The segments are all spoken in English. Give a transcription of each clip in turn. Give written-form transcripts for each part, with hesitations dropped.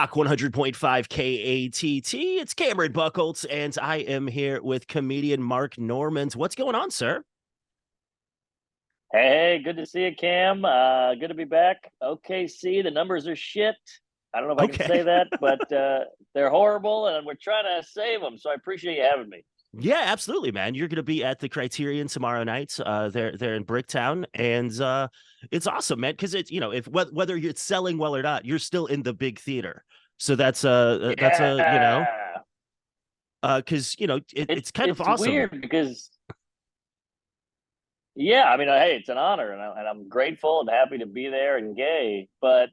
Rock 100.5 KATT. It's Cameron Buchholtz, and I am here with comedian Mark Normand. What's going on, sir? Hey, good to see you, Cam. Good to be back. OKC, the numbers are shit. I don't know if I can Okay. say that, but they're horrible, and we're trying to save them. So I appreciate you having me. Yeah, absolutely, man. You're going to be at the Criterion tomorrow night. They're in Bricktown, and it's awesome, man. Because it's if whether it's selling well or not, you're still in the big theater. So that's a Yeah, because it's kind of it's awesome. weird because yeah, I mean, hey, it's an honor, and I'm grateful and happy to be there and gay. But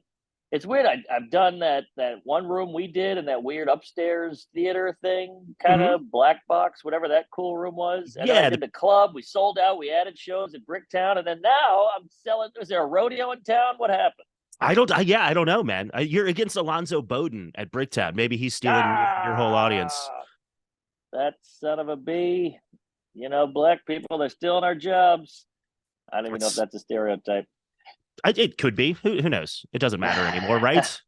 it's weird. I've done that one room we did in that weird upstairs theater thing, kind Hmm. of black box, whatever that cool room was. And then I Yeah, did the club. We sold out. We added shows at Bricktown, and then now I'm selling. Is there a rodeo in town? What happened? I don't know, man. You're against Alonzo Bowden at Bricktown. Maybe he's stealing your whole audience. Ah, that son of a bee. Black people, they're stealing our jobs. I don't even know if That's that's a stereotype. it could be. Who knows? It doesn't matter anymore, right?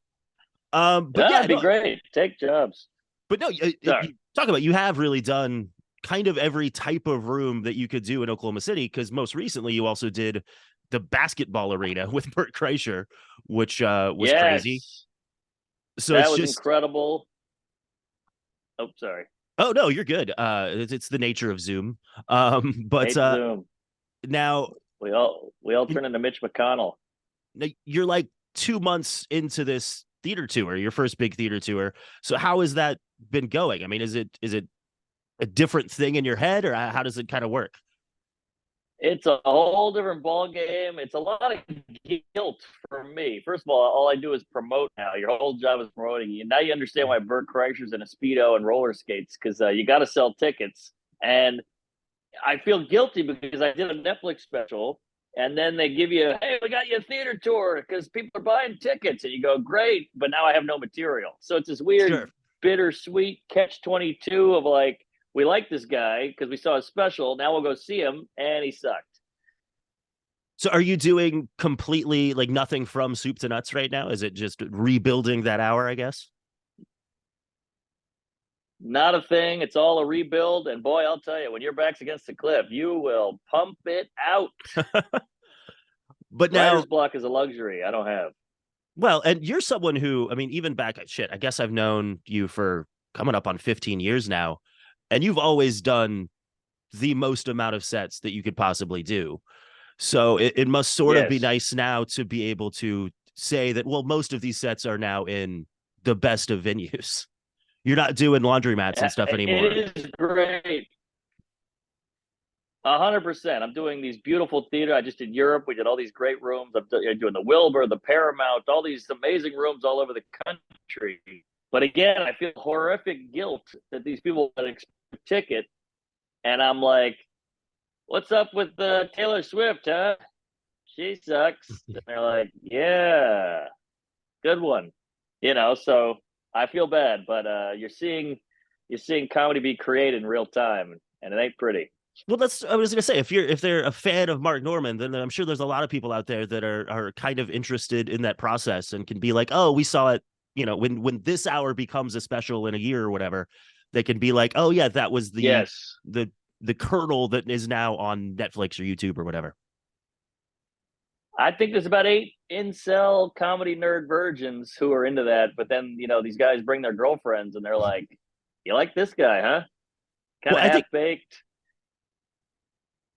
But yeah, That'd be no, great. Take jobs. but no. Sorry. You talk about you have really done kind of every type of room that you could do in Oklahoma City because most recently you also did the basketball arena with Bert Kreischer, which was crazy. Yes, So that it's was just incredible. Oh, sorry. oh no, you're good. It's the nature of Zoom. But Hate Zoom. now We all turn into Mitch McConnell. you're like 2 months into this theater tour, your first big theater tour. So how has that been going? I mean, is it a different thing in your head, or how does it kind of work? It's a whole different ball game. It's a lot of guilt for me. First of all I do is promote now. Your whole job is promoting. You now you understand why Bert Kreischer's in a speedo and roller skates because you got to sell tickets. And I feel guilty because I did a Netflix special, and then they give you, hey, we got you a theater tour because people are buying tickets, and you go, great, but now I have no material. So it's this weird, Sure. bittersweet catch-22 of like, we like this guy because we saw his special. Now we'll go see him, and he sucked. So are you doing completely like nothing from soup to nuts right now? Is it just rebuilding that hour, I guess? Not a thing. It's all a rebuild. And boy, I'll tell you, when your back's against the cliff, you will pump it out. But now, Writer's block is a luxury I don't have. well, and you're someone who, I mean, even back at shit, I guess I've known you for coming up on 15 years now, and you've always done the most amount of sets that you could possibly do. So it must sort of be Yes. nice now to be able to say that, well, most of these sets are now in the best of venues. You're not doing laundromats and stuff anymore. It is great. 100%. I'm doing these beautiful theater. I just did Europe. We did all these great rooms. I'm doing the Wilbur, the Paramount, all these amazing rooms all over the country. But again, I feel horrific guilt that these people got a ticket, and I'm like, "What's up with Taylor Swift, huh? She sucks." And they're like, "Yeah, good one." So I feel bad, but you're seeing comedy be created in real time, and it ain't pretty. Well, that's I was gonna say if they're a fan of Mark Norman, then I'm sure there's a lot of people out there that are kind of interested in that process and can be like, oh, we saw it, when this hour becomes a special in a year or whatever, they can be like, oh yeah, that was Yes, the kernel that is now on Netflix or YouTube or whatever. I think there's about 8 incel comedy nerd virgins who are into that, but then these guys bring their girlfriends, and they're like, "You like this guy, huh? Kind Well, of I half think baked."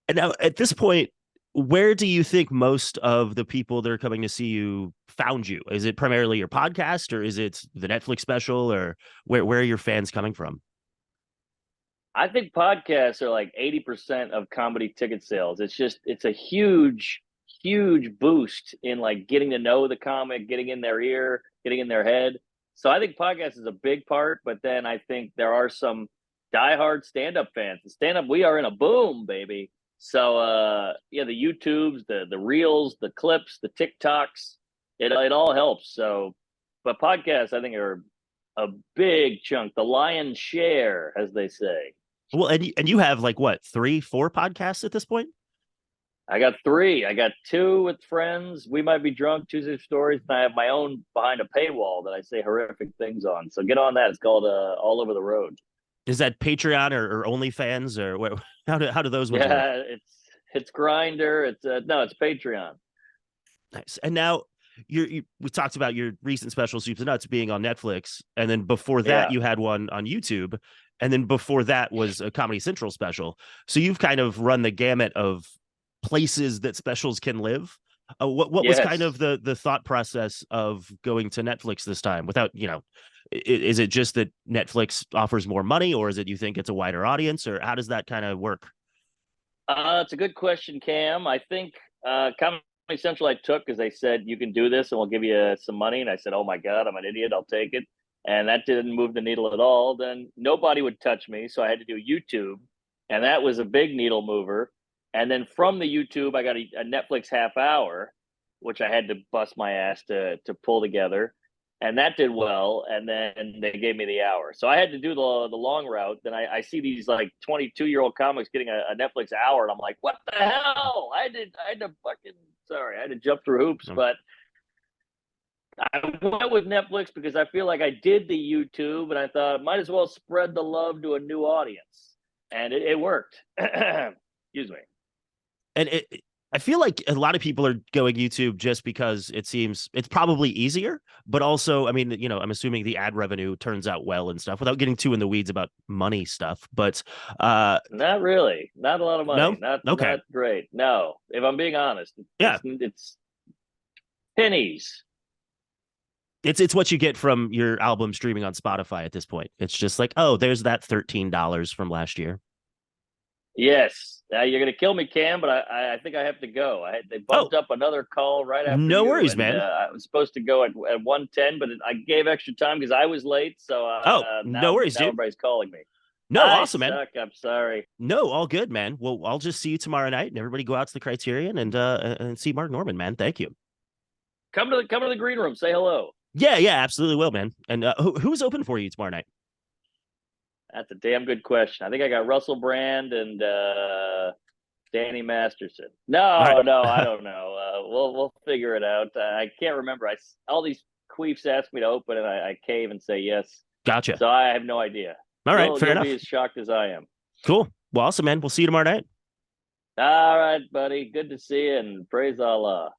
and now at this point, where do you think most of the people that are coming to see you found you? Is it primarily your podcast, or is it the Netflix special, or where are your fans coming from? I think podcasts are like 80% of comedy ticket sales. It's a huge, huge boost in like getting to know the comic, getting in their ear, getting in their head. So I think podcast is a big part, but then I think there are some diehard stand-up fans. The stand-up, we are in a boom, baby. So yeah, the YouTubes, the reels, the clips, the TikToks, it all helps. So but podcasts I think are a big chunk, the lion's share, as they say. Well, and you have like what, 3, 4 podcasts at this point? I got three. I got two with friends. We might be drunk. Tuesday stories. And I have my own behind a paywall that I say horrific things on. So get on that. It's called All Over the Road. Is that Patreon or OnlyFans or what? How do those ones work? Yeah, it's Grinder. It's no, it's Patreon. Nice. And now we talked about your recent special Soups and Nuts being on Netflix, and then before that Yeah. you had one on YouTube, and then before that was a Comedy Central special. So you've kind of run the gamut of places that specials can live. What was kind Yes. of the thought process of going to Netflix this time? Without is it just that Netflix offers more money, or is it you think it's a wider audience, or how does that kind of work? It's a good question, Cam. I think Comedy Central I took because they said you can do this and we'll give you some money, and I said, "Oh my God, I'm an idiot. I'll take it." And that didn't move the needle at all. Then nobody would touch me, so I had to do YouTube, and that was a big needle mover. And then from the YouTube, I got a Netflix half hour, which I had to bust my ass to pull together, and that did well. And then they gave me the hour, so I had to do the long route. Then I see these like 22-year-old comics getting a Netflix hour, and I'm like, what the hell? I had to fucking sorry, I had to jump through hoops, but I went with Netflix because I feel like I did the YouTube, and I thought I might as well spread the love to a new audience, and it worked. Excuse me. And I feel like a lot of people are going YouTube just because it seems it's probably easier, but also, I mean, I'm assuming the ad revenue turns out well and stuff without getting too in the weeds about money stuff. But not really, not a lot of money, no, okay, not great. No, if I'm being honest, yeah, it's pennies. it's what you get from your album streaming on Spotify at this point. It's just like, oh, there's that $13 from last year. Yes, you're gonna kill me, Cam, but I think I have to go. They Oh, bumped up another call right after no you, worries, and man. I was supposed to go at 1:10, but I gave extra time because I was late. So Oh, no worries, now dude. everybody's calling me. No, I awesome, man. suck. I'm sorry. No, all good, man. Well, I'll just see you tomorrow night, and everybody go out to the Criterion and see Mark Norman, man. Thank you. Come to the green room. Say hello. Yeah, yeah, absolutely will, man. And who's open for you tomorrow night? That's a damn good question. I think I got Russell Brand and Danny Masterson. All No, right. no, I don't know. We'll figure it out. I can't remember. All these queefs ask me to open, and I cave and say yes. Gotcha. So I have no idea. All right, fair You'll be enough. as shocked as I am. Cool. Well, awesome, man. We'll see you tomorrow night. All right, buddy. Good to see you, and praise Allah.